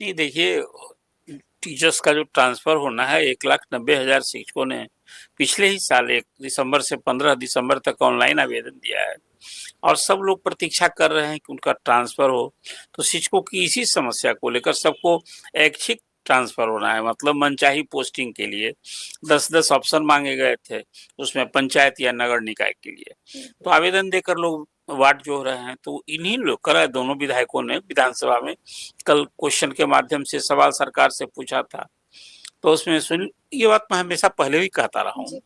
नहीं देखिए, टीचर्स का जो ट्रांसफर होना है 1,90,000 शिक्षकों ने पिछले ही साल 1 दिसंबर से 15 दिसंबर तक ऑनलाइन आवेदन दिया है और सब लोग प्रतीक्षा कर रहे हैं कि उनका ट्रांसफर हो। तो शिक्षकों की इसी समस्या को लेकर सबको ऐच्छिक ट्रांसफर होना है, मतलब मनचाही पोस्टिंग के लिए 10-10 ऑप्शन मांगे गए थे, उसमें पंचायत या नगर निकाय के लिए। तो आवेदन देकर लोग वाट जोह रहे हैं। तो इन्हीं लोग कर दोनों विधायकों ने विधानसभा में कल क्वेश्चन के माध्यम से सवाल सरकार से पूछा था। तो उसमें सुन, ये बात मैं हमेशा पहले भी कहता रहा हूँ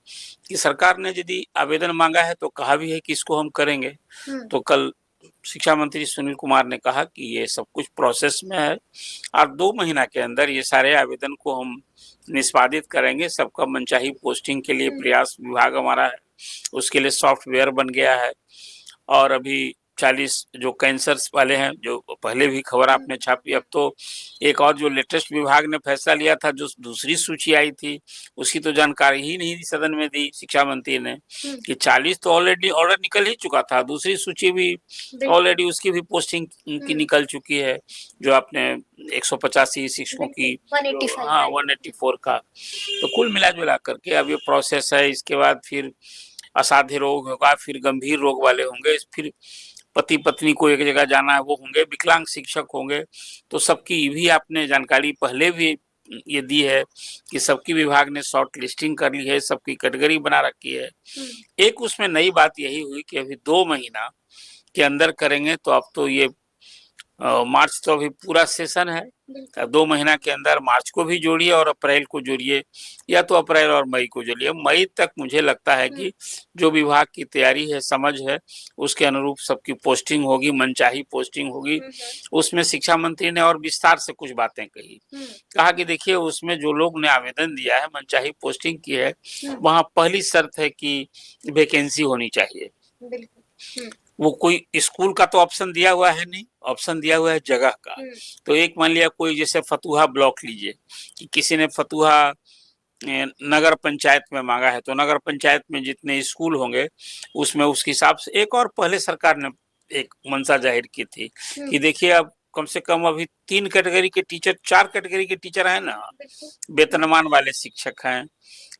कि सरकार ने यदि आवेदन मांगा है तो कहा भी है कि इसको हम करेंगे। तो कल शिक्षा मंत्री सुनील कुमार ने कहा कि ये सब कुछ प्रोसेस में है और 2 महीना के अंदर ये सारे आवेदन को हम निष्पादित करेंगे। सबका मनचाही पोस्टिंग के लिए प्रयास विभाग हमारा है, उसके लिए सॉफ्टवेयर बन गया है। और अभी 40 जो कैंसर्स वाले हैं, जो पहले भी खबर आपने छापी, अब तो एक और जो लेटेस्ट विभाग ने फैसला लिया था, जो दूसरी सूची आई थी, उसकी तो जानकारी ही नहीं सदन में दी शिक्षा मंत्री ने कि 40 तो ऑलरेडी ऑर्डर निकल ही चुका था, दूसरी सूची भी ऑलरेडी उसकी भी पोस्टिंग की निकल चुकी है, जो आपने 185 शिक्षकों की, 185 हाँ 184 का। तो कुल मिला जुला करके अब ये प्रोसेस है। इसके बाद फिर असाध्य रोग होगा, फिर गंभीर रोग वाले होंगे, फिर पति पत्नी को एक जगह जाना है वो होंगे, विकलांग शिक्षक होंगे। तो सबकी भी आपने जानकारी पहले भी ये दी है कि सबकी विभाग ने शॉर्ट लिस्टिंग कर ली है, सबकी कैटेगरी बना रखी है। एक उसमें नई बात यही हुई कि अभी 2 महीना के अंदर करेंगे। तो अब तो ये मार्च तो अभी पूरा सेशन है, 2 महीना के अंदर मार्च को भी जोड़िए और अप्रैल को जोड़िए, या तो अप्रैल और मई को जोड़िए। मई तक मुझे लगता है कि जो विभाग की तैयारी है, समझ है, उसके अनुरूप सबकी पोस्टिंग होगी, मनचाही पोस्टिंग होगी। उसमें शिक्षा मंत्री ने और विस्तार से कुछ बातें कही, कहा कि देखिए उसमें जो लोग ने आवेदन दिया है, मनचाही पोस्टिंग की है, वहाँ पहली शर्त है कि वैकेंसी होनी चाहिए। वो कोई स्कूल का तो ऑप्शन दिया हुआ है नहीं, ऑप्शन दिया हुआ है जगह का। तो एक मान लिया कोई जैसे फतुहा ब्लॉक लीजिए कि किसी ने फतुहा नगर पंचायत में मांगा है, तो नगर पंचायत में जितने स्कूल होंगे उसमें उस हिसाब से। एक और पहले सरकार ने एक मंशा जाहिर की थी कि देखिए अब कम से कम अभी 3 कैटेगरी के टीचर, 4 कैटेगरी के टीचर हैं ना, वेतनमान वाले शिक्षक हैं,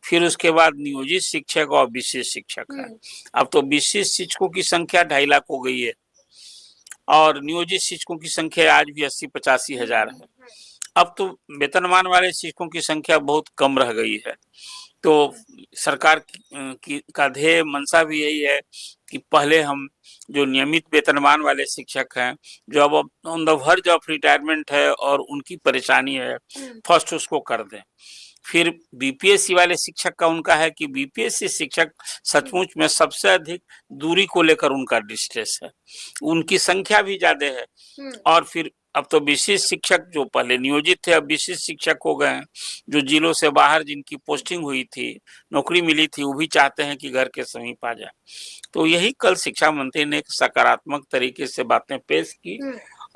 फिर उसके बाद नियोजित शिक्षक और विशेष शिक्षक हैं। अब तो विशेष शिक्षकों की संख्या 2.5 लाख हो गई है और नियोजित शिक्षकों की संख्या आज भी 80-85 हजार है। अब तो वेतनमान वाले शिक्षकों की संख्या बहुत कम रह गई है। तो सरकार का ध्येय मंशा भी यही है कि पहले हम जो नियमित वेतनमान वाले शिक्षक हैं, जो अब on the verge of retirement है और उनकी परेशानी है, फर्स्ट उसको कर दें। फिर बीपीएससी वाले शिक्षक का उनका है कि बीपीएससी शिक्षक सचमुच में सबसे अधिक दूरी को लेकर उनका डिस्ट्रेस है, उनकी संख्या भी ज्यादा है। और फिर अब तो विशेष शिक्षक जो पहले नियोजित थे अब विशेष शिक्षक हो गए हैं, जो जिलों से बाहर जिनकी पोस्टिंग हुई थी, नौकरी मिली थी, वो भी चाहते हैं कि घर के समीप आ जाए। तो यही कल शिक्षा मंत्री ने एक सकारात्मक तरीके से बातें पेश की।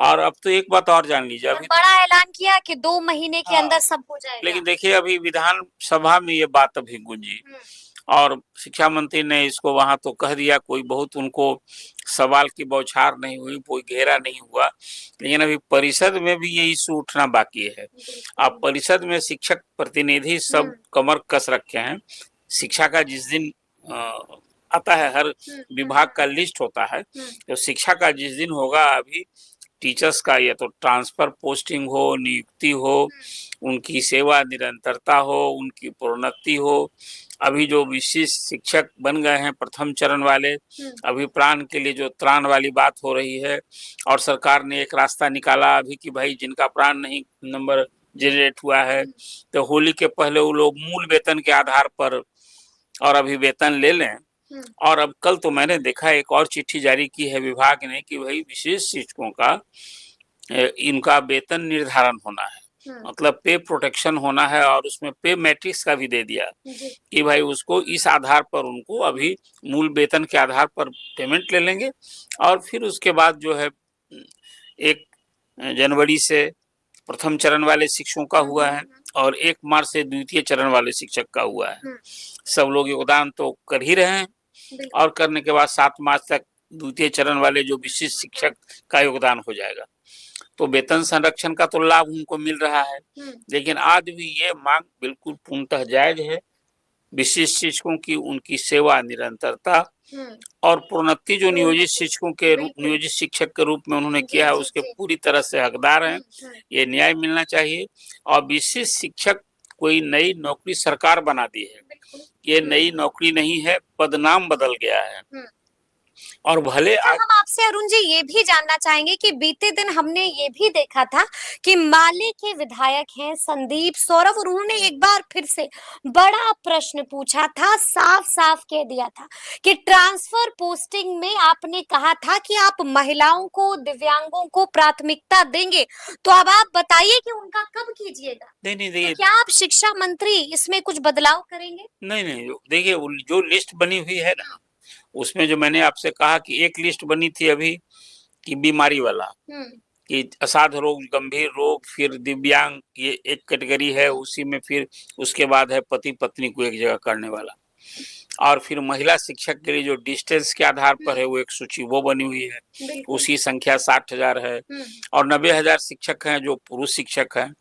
और अब तो एक बात और जान लीजिए, अभी बड़ा ऐलान किया कि 2 महीने के अंदर सब हो जाएगा। लेकिन देखिए अभी विधानसभा में ये बात अभी गूंजी और शिक्षा मंत्री ने इसको वहां तो कह दिया, कोई बहुत उनको सवाल की बौछार नहीं हुई, कोई घेरा नहीं हुआ। लेकिन अभी परिषद में भी ये इशू उठना बाकी है। अब परिषद में शिक्षक प्रतिनिधि सब कमर कस रखे हैं। शिक्षा का जिस दिन आता है, हर विभाग का लिस्ट होता है, तो शिक्षा का जिस दिन होगा, अभी टीचर्स का या तो ट्रांसफर पोस्टिंग हो, नियुक्ति हो, उनकी सेवा निरंतरता हो, उनकी प्रोन्नति हो। अभी जो विशेष शिक्षक बन गए हैं प्रथम चरण वाले, अभी प्राण के लिए जो त्राण वाली बात हो रही है, और सरकार ने एक रास्ता निकाला अभी कि भाई जिनका प्राण नहीं नंबर जनरेट हुआ है, तो होली के पहले वो लोग मूल वेतन के आधार पर और अभी वेतन ले लें। और अब कल तो मैंने देखा एक और चिट्ठी जारी की है विभाग ने कि भाई विशेष शिक्षकों का इनका वेतन निर्धारण होना है, मतलब पे प्रोटेक्शन होना है, और उसमें पे मैट्रिक्स का भी दे दिया कि भाई उसको इस आधार पर उनको अभी मूल वेतन के आधार पर पेमेंट ले लेंगे। और फिर उसके बाद जो है 1 जनवरी से प्रथम चरण वाले शिक्षकों का हुआ है और 1 मार्च से द्वितीय चरण वाले शिक्षक का हुआ है। सब लोग योगदान तो कर ही रहे हैं और करने के बाद 7 मार्च तक द्वितीय चरण वाले जो विशिष्ट शिक्षक का योगदान हो जाएगा। तो वेतन संरक्षण का तो लाभ उनको मिल रहा है, लेकिन आज भी ये मांग बिल्कुल पूर्णतः जायज है। विशिष्ट शिक्षकों की उनकी सेवा निरंतरता और प्रोन्नति जो नियोजित शिक्षकों के रूप नियोजित शिक्षक के रूप में उन्होंने किया है उसके पूरी तरह से हकदार हैं। ये न्याय मिलना चाहिए। और विशिष्ट शिक्षक कोई नई नौकरी सरकार बना दी है, ये नई नौकरी नहीं है, पदनाम बदल गया है। और भले हम आपसे अरुण जी ये भी जानना चाहेंगे कि बीते दिन हमने ये भी देखा था कि माले के विधायक हैं संदीप सौरभ, और उन्होंने एक बार फिर से बड़ा प्रश्न पूछा था, साफ साफ कह दिया था कि ट्रांसफर पोस्टिंग में आपने कहा था कि आप महिलाओं को, दिव्यांगों को प्राथमिकता देंगे, तो अब आप बताइए कि उनका कब कीजिएगा। नहीं, तो क्या आप शिक्षा मंत्री इसमें कुछ बदलाव करेंगे? नहीं, देखिए जो लिस्ट बनी हुई है ना, उसमें जो मैंने आपसे कहा कि एक लिस्ट बनी थी अभी कि बीमारी वाला, कि असाध्य रोग, गंभीर रोग, फिर दिव्यांग, ये एक कैटेगरी है, उसी में फिर उसके बाद है पति पत्नी को एक जगह करने वाला, और फिर महिला शिक्षक के लिए जो डिस्टेंस के आधार पर है वो एक सूची वो बनी हुई है, उसी संख्या 60,000 है, और 90,000 शिक्षक हैं जो पुरुष शिक्षक हैं।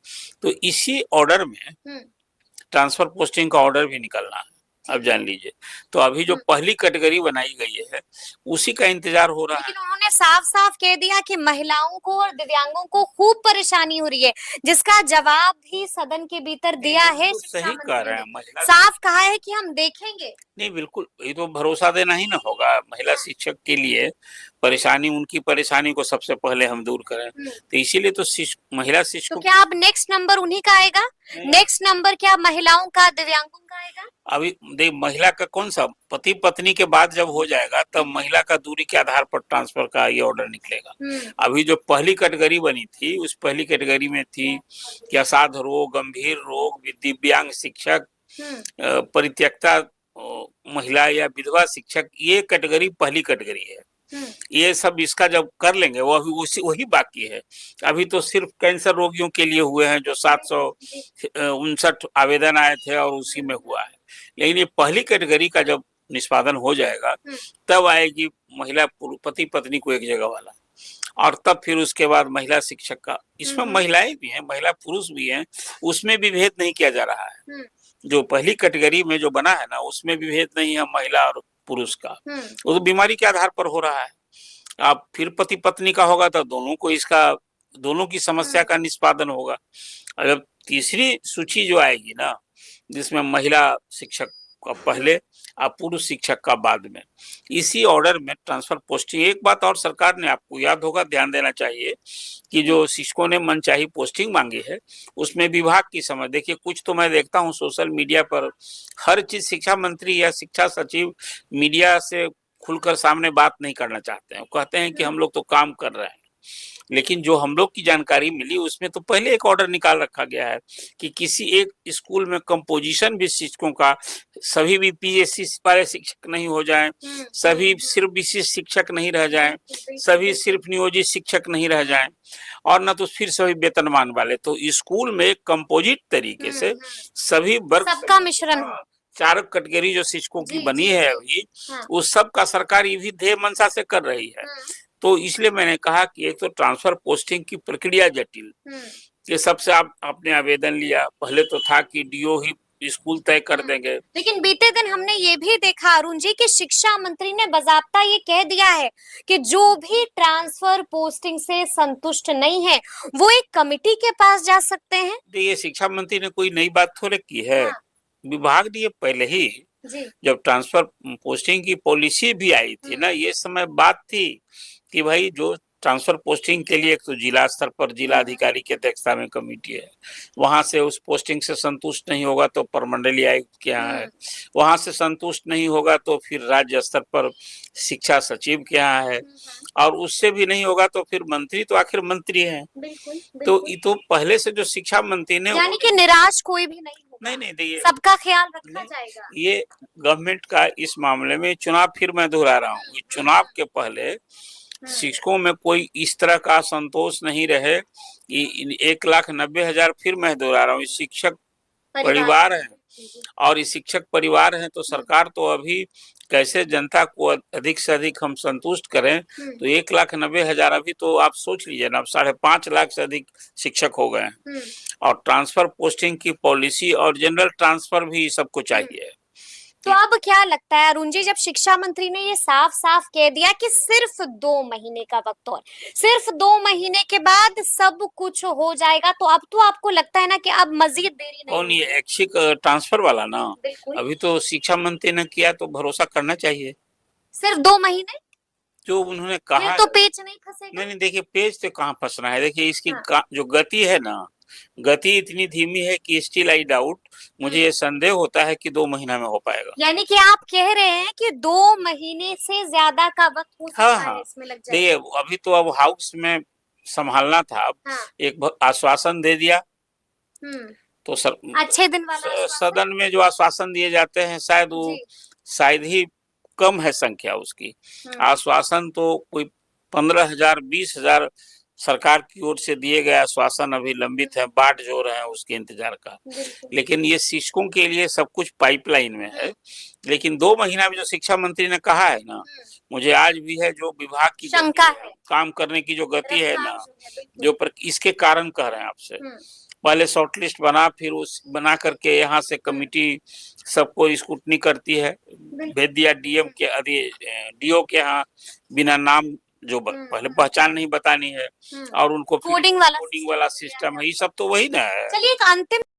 तो इसी ऑर्डर में ट्रांसफर पोस्टिंग का ऑर्डर भी निकलना है, अब जान लीजिए। तो अभी जो पहली कैटेगरी बनाई गई है उसी का इंतजार हो रहा है। लेकिन उन्होंने साफ साफ कह दिया कि महिलाओं को और दिव्यांगों को खूब परेशानी हो रही है, जिसका जवाब भी सदन के भीतर दिया है। सही कह रहे हैं, महिला साफ कहा है कि हम देखेंगे। नहीं, बिल्कुल, ये तो भरोसा देना ही ना होगा। महिला शिक्षक के लिए परेशानी, उनकी परेशानी को सबसे पहले हम दूर करें, तो इसीलिए तो महिला शिक्षकों। तो क्या अब नेक्स्ट नंबर उन्हीं का आएगा? नेक्स्ट नंबर क्या महिलाओं का, दिव्यांगों का आएगा? अभी देख, महिला का कौन सा, पति पत्नी के बाद जब हो जाएगा तब महिला का दूरी के आधार पर ट्रांसफर का ये ऑर्डर निकलेगा। अभी जो पहली कैटेगरी बनी थी उस पहली कैटेगरी में थी कि असाध्य रोग, गंभीर रोग, दिव्यांग शिक्षक, परित्यक्ता महिला या विधवा शिक्षक, ये कैटेगरी पहली कैटेगरी है। ये सब इसका जब कर लेंगे वो अभी वही बाकी है। अभी तो सिर्फ कैंसर रोगियों के लिए हुए हैं जो 759 आवेदन आए थे और उसी में हुआ है। लेकिन ये पहली कैटेगरी का जब निष्पादन हो जाएगा तब आएगी महिला पति पत्नी को एक जगह वाला, और तब फिर उसके बाद महिला शिक्षक का। इसमें महिलाएं भी हैं, महिला पुरुष भी हैं, उसमें भी भेद नहीं किया जा रहा है। जो पहली कैटेगरी में जो बना है ना उसमें भी भेद नहीं है महिला और पुरुष का, वो तो बीमारी के आधार पर हो रहा है। आप फिर पति पत्नी का होगा तो दोनों को दोनों की समस्या का निष्पादन होगा। अगर तीसरी सूची जो आएगी ना, जिसमें महिला शिक्षक का पहले और पुरुष शिक्षक का बाद में, इसी ऑर्डर में ट्रांसफर पोस्टिंग। एक बात और सरकार ने, आपको याद होगा, ध्यान देना चाहिए कि जो शिक्षकों ने मनचाही पोस्टिंग मांगी है उसमें विभाग की समझ देखिए। कुछ तो मैं देखता हूँ सोशल मीडिया पर हर चीज शिक्षा मंत्री या शिक्षा सचिव मीडिया से खुलकर सामने बात नहीं करना चाहते हैं। कहते हैं कि हम लोग तो काम कर रहे हैं, लेकिन जो हम लोग की जानकारी मिली उसमें तो पहले एक ऑर्डर निकाल रखा गया है कि किसी एक स्कूल में कंपोजिशन भी शिक्षकों का, सभी भी पीएससी वाले शिक्षक नहीं हो जाएं, सभी सिर्फ विशिष्ट शिक्षक नहीं रह जाएं, सभी सिर्फ नियोजित शिक्षक नहीं रह जाएं, और न तो फिर सभी वेतनमान वाले। तो स्कूल में एक कंपोजिट तरीके से सभी वर्ग, सबका मिश्रण, 4 कैटेगरी जो शिक्षकों की बनी है अभी, उस सब का सरकार ये भी ध्येय मंशा से कर रही है। तो इसलिए मैंने कहा कि एक तो ट्रांसफर पोस्टिंग की प्रक्रिया जटिल, ये सबसे आपने आवेदन लिया, पहले तो था कि डीओ ही स्कूल तय कर देंगे। लेकिन बीते दिन हमने ये भी देखा अरुण जी कि शिक्षा मंत्री ने बाकायदा ये कह दिया है कि जो भी ट्रांसफर पोस्टिंग से संतुष्ट नहीं है वो एक कमेटी के पास जा सकते हैं। ये शिक्षा मंत्री ने कोई नई बात थोड़े की है। विभाग ने पहले ही जब ट्रांसफर पोस्टिंग की पॉलिसी भी आई थी ना, ये समय बात थी कि भाई जो ट्रांसफर पोस्टिंग के लिए एक तो जिला स्तर पर जिला अधिकारी की अध्यक्षता में कमेटी है, वहां से उस पोस्टिंग से संतुष्ट नहीं होगा तो प्रमंडलीय आयुक्त के यहाँ है, वहां से संतुष्ट नहीं होगा तो फिर राज्य स्तर पर शिक्षा सचिव के यहाँ है, और उससे भी नहीं होगा तो फिर मंत्री तो आखिर मंत्री है। तो ये तो पहले से जो शिक्षा मंत्री ने, यानी कि निराश कोई भी नहीं, नहीं, सबका ख्याल रखा जाएगा। ये गवर्नमेंट का इस मामले में चुनाव, फिर मैं दोहरा रहा हूँ, चुनाव के पहले शिक्षकों में कोई इस तरह का असंतोष नहीं रहे कि 1,90,000, फिर मैं दोहरा रहा हूँ, शिक्षक परिवार है और ये शिक्षक परिवार हैं, तो सरकार तो अभी कैसे जनता को अधिक से अधिक हम संतुष्ट करें, तो 1,90,000 अभी तो आप सोच लीजिए ना, अब 5.5 लाख से अधिक शिक्षक हो गए हैं। और ट्रांसफर पोस्टिंग की पॉलिसी और जनरल ट्रांसफर भी सबको चाहिए। तो अब क्या लगता है अरुण जी, जब शिक्षा मंत्री ने ये साफ साफ कह दिया कि सिर्फ 2 महीने का वक्त और सिर्फ 2 महीने के बाद सब कुछ हो जाएगा, तो अब तो आपको लगता है ना कि अब मजीद देरी नहीं कौन, ये होगी? ऐच्छिक ट्रांसफर वाला ना? बिल्कुल। अभी तो शिक्षा मंत्री ने किया तो भरोसा करना चाहिए। सिर्फ 2 महीने? जो उन्होंने फिर कहा तो है। पेच नहीं फंसेगा? नहीं, देखिए पेज तो कहाँ फंसना है, देखिए इसकी हाँ। जो गति है ना, गति इतनी धीमी है कि स्टिल आई डाउट, मुझे ये संदेह होता है कि 2 महीना में हो पाएगा। यानी कि आप कह रहे हैं कि 2 महीने से ज्यादा का वक्त हो सकता हाँ, है, हाँ। इसमें लग देखिए जाएगा। अभी तो अब हाउस में संभालना था, अब हाँ। एक आश्वासन दे दिया, तो अच्छे दिन वाला आश्वासन। सदन में जो आश्वासन दिए जाते हैं शायद वो शायद ही कम है संख्या उसकी। आश्वासन तो कोई 15,000 20,000 सरकार की ओर से दिए गए आश्वासन अभी लंबित है, बाट जो रहे हैं उसके इंतजार का। लेकिन ये शिक्षकों के लिए सब कुछ पाइपलाइन में है। लेकिन 2 महीना में जो शिक्षा मंत्री ने कहा है ना, मुझे आज भी है जो विभाग की शंका है, काम करने की जो गति है ना, जो पर इसके कारण कह रहे हैं आपसे, पहले शॉर्टलिस्ट बना, फिर उस बना करके यहाँ से कमिटी सबको स्क्रूटनी करती है, भेज दिया डीएम के डीओ के यहाँ, बिना नाम जो पहले पहचान नहीं बतानी है, और उनको कोडिंग वाला सिस्टम है, ये सब तो वही ना है। चलिए एक अंतिम